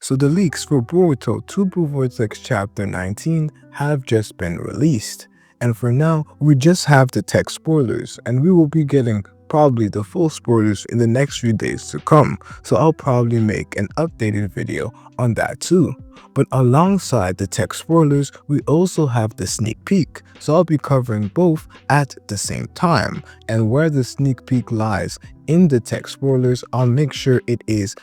So the leaks for Boruto TBV Vortex Chapter 19 have just been released. And for now, we just have the tech spoilers, and we will be getting probably the full spoilers in the next few days to come. So I'll probably make an updated video on that too. But alongside the tech spoilers, we also have the sneak peek. So I'll be covering both at the same time. And where the sneak peek lies in the tech spoilers, I'll make sure it is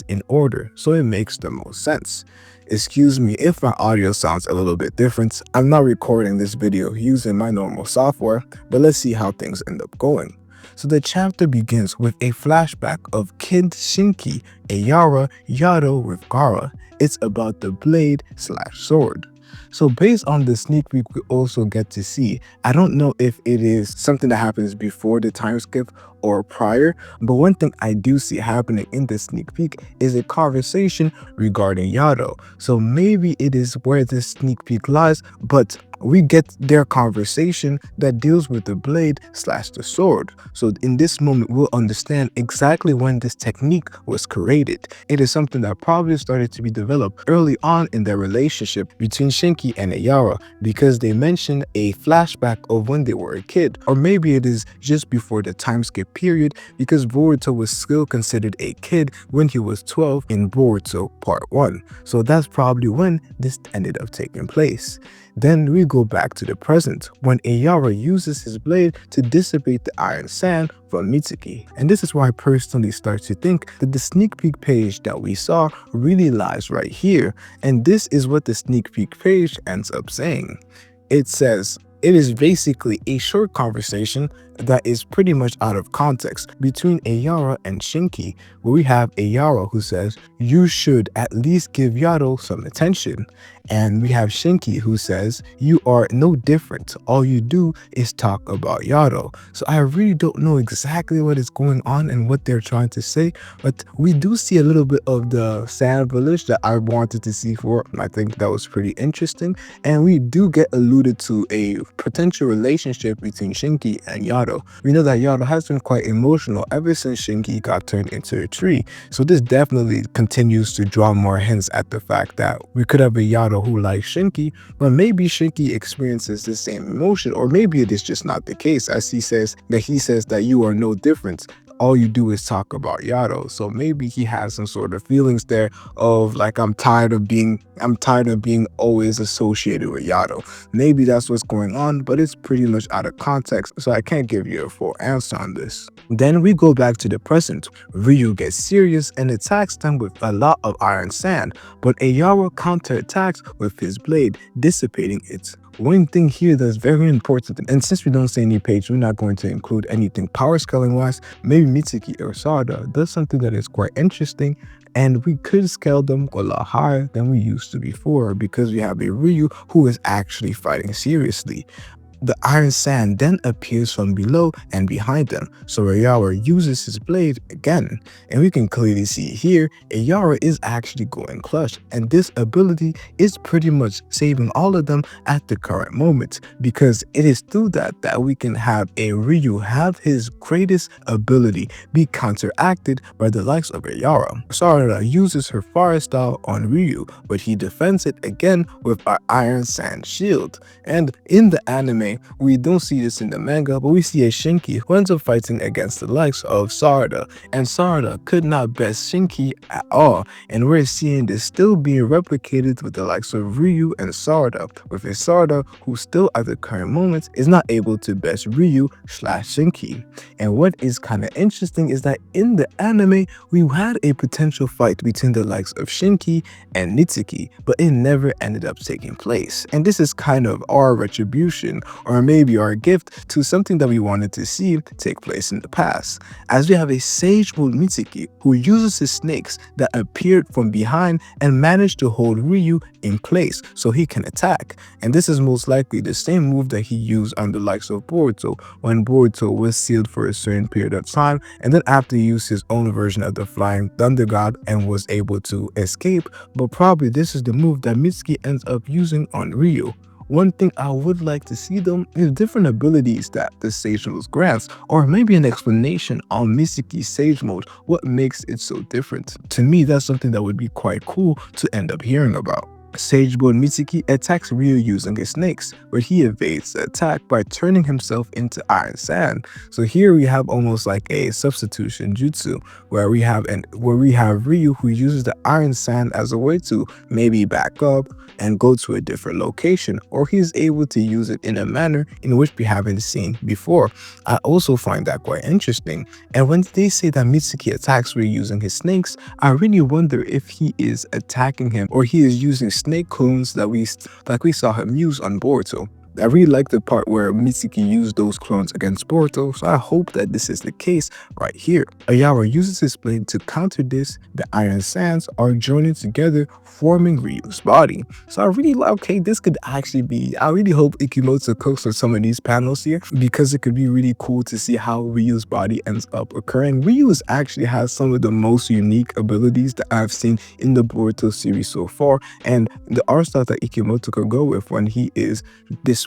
in order so it makes the most sense. Excuse me if my audio sounds a little bit different. I'm not recording this video using my normal software, but let's see how things end up going. So the chapter begins with a flashback of Kid Shinki, a Yado with Gaara. It's about the blade/sword. So based on the sneak peek, we also get to see, I don't know if it is something that happens before the time skip or prior, but one thing I do see happening in the sneak peek is a conversation regarding Yado. So maybe it is where this sneak peek lies, but we get their conversation that deals with the blade/the sword. So in this moment, we'll understand exactly when this technique was created. It is something that probably started to be developed early on in their relationship between Shinki and Ayara, because they mentioned a flashback of when they were a kid. Or maybe it is just before the time skip period, because Boruto was still considered a kid when he was 12 in Boruto Part 1. So that's probably when this ended up taking place. Then we go back to the present, when Ayara uses his blade to dissipate the iron sand from Mitsuki. And this is why I personally start to think that the sneak peek page that we saw really lies right here. And this is what the sneak peek page ends up saying. It says, it is basically a short conversation that is pretty much out of context between Ayara and Shinki, where we have Ayara who says, you should at least give Yado some attention. And we have Shinki who says, you are no different. All you do is talk about Yado. So I really don't know exactly what is going on and what they're trying to say, but we do see a little bit of the Sand Village that I wanted to see for. I think that was pretty interesting. And we do get alluded to a potential relationship between Shinki and Yado. We know that Yado has been quite emotional ever since Shinki got turned into a tree. So this definitely continues to draw more hints at the fact that we could have a Yado who likes Shinki, but maybe Shinki experiences the same emotion, or maybe it is just not the case, as he says that you are no different. All you do is talk about Yado. So maybe he has some sort of feelings there of like, I'm tired of being always associated with Yado. Maybe that's what's going on, but it's pretty much out of context, so I can't give you a full answer on this. Then we go back to the present. Ryu gets serious and attacks them with a lot of iron sand, but Ayara counterattacks with his blade, dissipating it. One thing here that's very important, and since we don't see any page, we're not going to include anything power scaling wise, maybe Mitsuki or Sada does something that is quite interesting, and we could scale them a lot higher than we used to before, because we have a Ryu who is actually fighting seriously. The iron sand then appears from below and behind them, so Ayara uses his blade again. And we can clearly see here, Ayara is actually going clutch, and this ability is pretty much saving all of them at the current moment, because it is through that we can have a Ryu have his greatest ability be counteracted by the likes of Ayara. Sarada uses her fire style on Ryu, but he defends it again with our iron sand shield. And in the anime, we don't see this in the manga, but we see a Shinki who ends up fighting against the likes of Sarada, and Sarada could not best Shinki at all, and we're seeing this still being replicated with the likes of Ryu and Sarada, with a Sarada who still at the current moment is not able to best Ryu/Shinki. And what is kind of interesting is that in the anime, we had a potential fight between the likes of Shinki and Mitsuki, but it never ended up taking place. And this is kind of our retribution, or maybe our gift to something that we wanted to see take place in the past, as we have a Sage Mode Mitsuki who uses his snakes that appeared from behind and managed to hold Ryu in place so he can attack. And this is most likely the same move that he used on the likes of Boruto when Boruto was sealed for a certain period of time, and then after he used his own version of the Flying Thunder God and was able to escape. But probably this is the move that Mitsuki ends up using on Ryu. One thing I would like to see them is different abilities that the Sage Mode grants, or maybe an explanation on Mitsuki's Sage Mode, what makes it so different. To me, that's something that would be quite cool to end up hearing about. Sage Mode Mitsuki attacks Ryu using his snakes, but he evades the attack by turning himself into iron sand. So here we have almost like a substitution jutsu, where we have Ryu who uses the iron sand as a way to maybe back up and go to a different location, or he's able to use it in a manner in which we haven't seen before. I also find that quite interesting. And when they say that Mitsuki attacks Ryu using his snakes, I really wonder if he is attacking him or he is using snake clones that we saw him use on Boruto. I really like the part where Mitsuki used those clones against Boruto, so I hope that this is the case right here. Ayara uses his blade to counter this. The iron sands are joining together, forming Ryu's body. So I really like, okay, this could actually be, I really hope Ikemoto cooks on some of these panels here, because it could be really cool to see how Ryu's body ends up occurring. Ryu actually has some of the most unique abilities that I've seen in the Boruto series so far, and the art style that Ikemoto could go with when he is displaying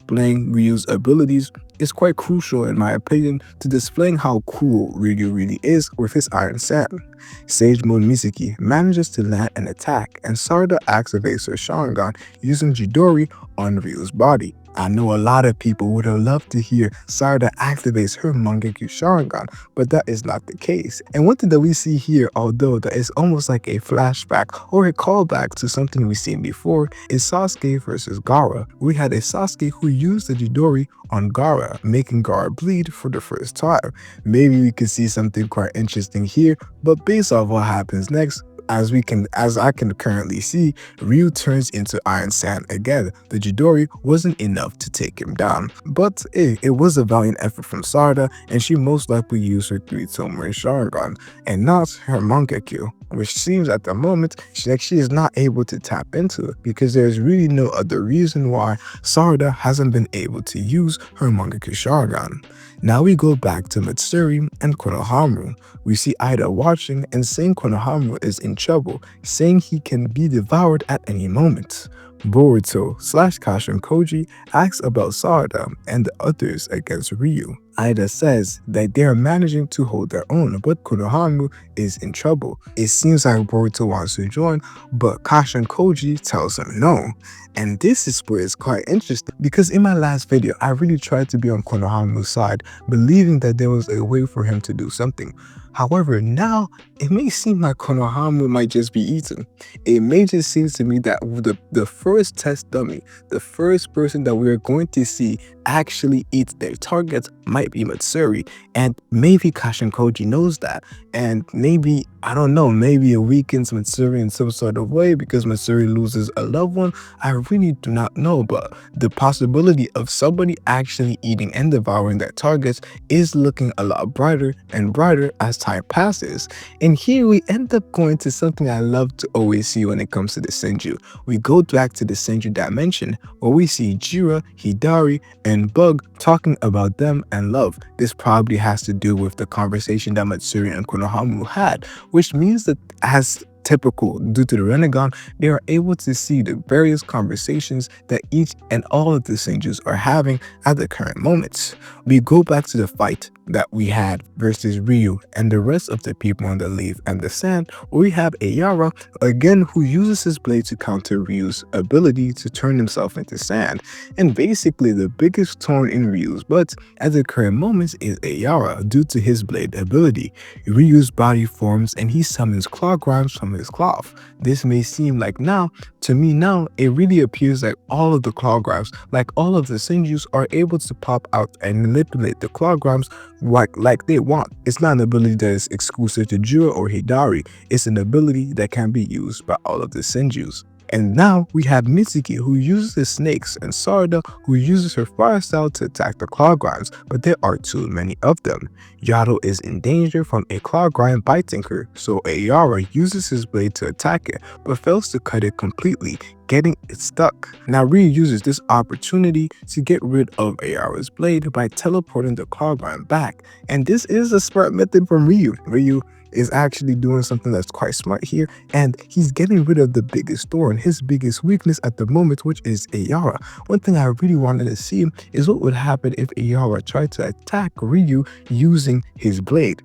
Ryu's abilities is quite crucial, in my opinion, to displaying how cool Ryu really is with his iron sand. Sage Mode Mitsuki manages to land an attack, and Sarada activates her Sharingan using Chidori on Ryu's body. I know a lot of people would have loved to hear Sarada activates her Mangekyo Sharingan, but that is not the case. And one thing that we see here, although that is almost like a flashback or a callback to something we've seen before, is Sasuke versus Gaara. We had a Sasuke who used the Chidori on Gaara, making Gaara bleed for the first time. Maybe we could see something quite interesting here, but based off what happens next, as I can currently see, Ryu turns into iron sand again. The Chidori wasn't enough to take him down, but it was a valiant effort from Sarada, and she most likely used her 3-Tomoe Sharingan and not her Mangekyo, which seems at the moment she is not able to tap into it, because there's really no other reason why Sarada hasn't been able to use her Mangekyo Sharingan. Now we go back to Matsuri and Konohamaru. We see Ida watching and saying Konohamaru is in trouble, saying he can be devoured at any moment. Boruto / Kashin Koji asks about Sarada and the others against Ryu. Ida says that they are managing to hold their own, but Konohamaru is in trouble. It seems like Boruto wants to join, but Kashin Koji tells him no. And this is where it's quite interesting, because in my last video, I really tried to be on Konohamaru's side, believing that there was a way for him to do something. However, now it may seem like Konohamaru might just be eaten. It may just seem to me that the first test dummy, the first person that we're going to see actually eat their targets might be Matsuri, and maybe Kashin Koji knows that, and maybe, I don't know, maybe it weakens Matsuri in some sort of way because Matsuri loses a loved one. I really do not know, but the possibility of somebody actually eating and devouring their targets is looking a lot brighter and brighter as time passes. And here we end up going to something I love to always see when it comes to the Shinju. We go back to the Shinju dimension, where we see Jira, Hidari, and Bug talking about them and love. This probably has to do with the conversation that Matsuri and Konohamaru had, which means that, as typical due to the Rinnegan, they are able to see the various conversations that each and all of the Shinjus are having at the current moments. We go back to the fight that we had versus Ryu and the rest of the people on the leaf and the sand, where we have Ayara again, who uses his blade to counter Ryu's ability to turn himself into sand. And basically the biggest thorn in Ryu's butt at the current moment is Ayara due to his blade ability. Ryu's body forms and he summons claw grimes from his cloth. This may seem like to me now, it really appears like all of the claw grimes, like all of the Shinjus, are able to pop out and manipulate the claw grimes like they want. It's not an ability that is exclusive to Jura or Hidari. It's an ability that can be used by all of the Shinjus. And now we have Mitsuki, who uses his snakes, and Sarada, who uses her fire style to attack the claw grimes, but there are too many of them. Yato is in danger from a claw grime biting her, so Ayara uses his blade to attack it, but fails to cut it completely, getting it stuck. Now Ryu uses this opportunity to get rid of Ayara's blade by teleporting the claw grime back, and this is a smart method from Ryu. Ryu is actually doing something that's quite smart here, and he's getting rid of the biggest thorn, his biggest weakness at the moment, which is Ayara. One thing I really wanted to see is what would happen if Ayara tried to attack Ryu using his blade.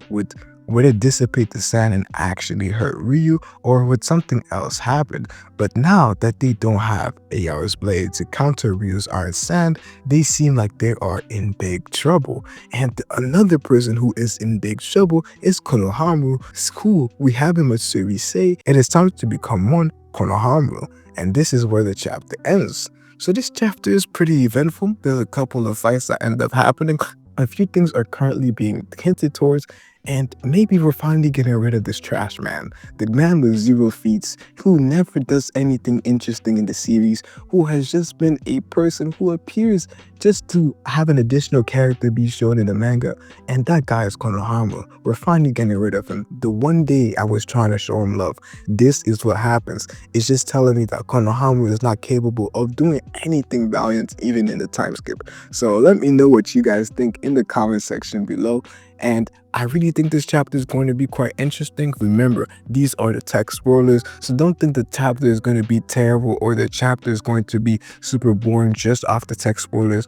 Would it dissipate the sand and actually hurt Ryu, or would something else happen? But now that they don't have Ayara's blade to counter Ryu's iron sand, they seem like they are in big trouble. And another person who is in big trouble is Konohamaru, who we have in Matsuri say it is time to become one Konohamaru. And this is where the chapter ends. So this chapter is pretty eventful. There's a couple of fights that end up happening. A few things are currently being hinted towards, and maybe we're finally getting rid of this trash man. The man with 0 feats, who never does anything interesting in the series, who has just been a person who appears just to have an additional character be shown in the manga. And that guy is Konohamaru. We're finally getting rid of him. The one day I was trying to show him love, this is what happens. It's just telling me that Konohamaru is not capable of doing anything valiant even in the time skip. So let me know what you guys think in the comment section below. And I really think this chapter is going to be quite interesting. Remember, these are the text spoilers, so don't think the chapter is going to be terrible or the chapter is going to be super boring just off the text spoilers.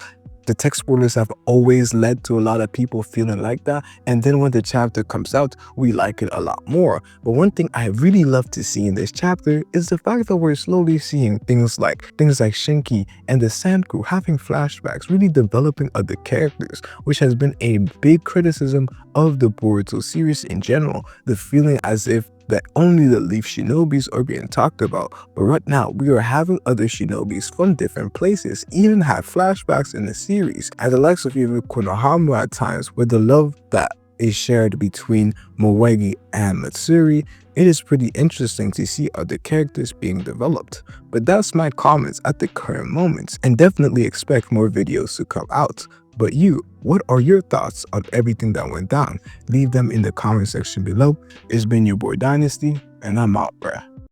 The text spoilers have always led to a lot of people feeling like that, and then when the chapter comes out, we like it a lot more. But one thing I really love to see in this chapter is the fact that we're slowly seeing things like Shinki and the Sand Crew having flashbacks, really developing other characters, which has been a big criticism of the Boruto series in general. The feeling as if that only the Leaf Shinobis are being talked about, but right now we are having other Shinobis from different places, even have flashbacks in the series, and the likes of even Konohamaru at times, with the love that is shared between Moegi and Matsuri. It is pretty interesting to see other characters being developed. But that's my comments at the current moment, and definitely expect more videos to come out. But you, what are your thoughts on everything that went down? Leave them in the comment section below. It's been your boy Dynasty, and I'm out, bruh.